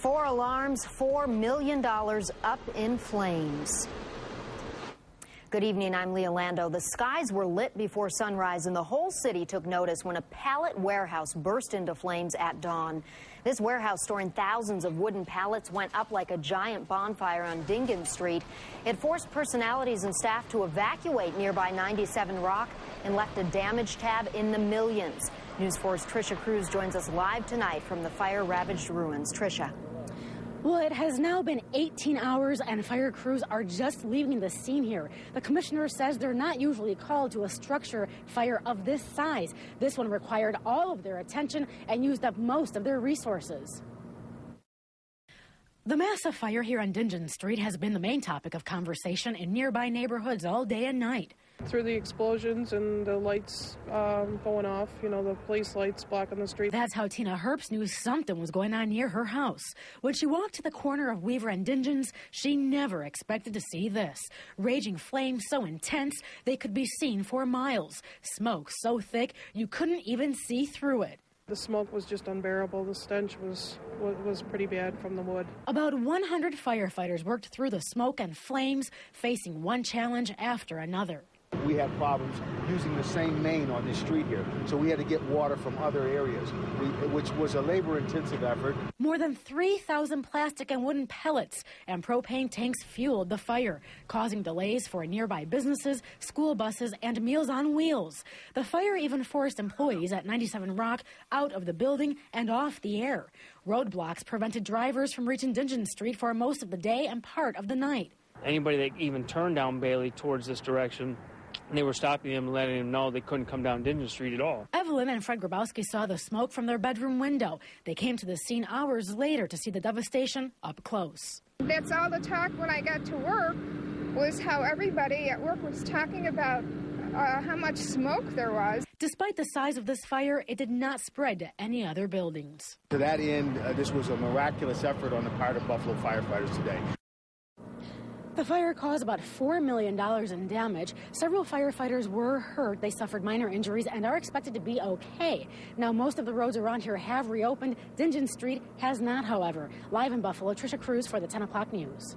4 alarms, $4 million up in flames. Good evening, I'm Leah Lando. The skies were lit before sunrise and the whole city took notice when a pallet warehouse burst into flames at dawn. This warehouse storing thousands of wooden pallets went up like a giant bonfire on Dingen Street. It forced personalities and staff to evacuate nearby 97 Rock and left a damage tab in the millions. News 4's Tricia Cruz joins us live tonight from the fire-ravaged ruins. Tricia. Well, it has now been 18 hours and fire crews are just leaving the scene here. The commissioner says they're not usually called to a structure fire of this size. This one required all of their attention and used up most of their resources. The massive fire here on Dingen Street has been the main topic of conversation in nearby neighborhoods all day and night. Through the explosions and the lights going off, the police lights blocking the street. That's how Tina Herbst knew something was going on near her house. When she walked to the corner of Weaver and Dingens, she never expected to see this. Raging flames so intense they could be seen for miles. Smoke so thick you couldn't even see through it. The smoke was just unbearable. The stench was pretty bad from the wood. About 100 firefighters worked through the smoke and flames, facing one challenge after another. We had problems using the same main on this street here, so we had to get water from other areas, which was a labor-intensive effort. More than 3,000 plastic and wooden pellets and propane tanks fueled the fire, causing delays for nearby businesses, school buses, and Meals on Wheels. The fire even forced employees at 97 Rock out of the building and off the air. Roadblocks prevented drivers from reaching Dingen Street for most of the day and part of the night. Anybody that even turned down Bailey towards this direction, they were stopping them and letting them know they couldn't come down Dingen Street at all. Evelyn and Fred Grabowski saw the smoke from their bedroom window. They came to the scene hours later to see the devastation up close. That's all the talk when I got to work was how everybody at work was talking about how much smoke there was. Despite the size of this fire, it did not spread to any other buildings. To that end, this was a miraculous effort on the part of Buffalo firefighters today. The fire caused about $4 million in damage. Several firefighters were hurt. They suffered minor injuries and are expected to be okay. Now, most of the roads around here have reopened. Dingen Street has not, however. Live in Buffalo, Tricia Cruz for the 10 o'clock news.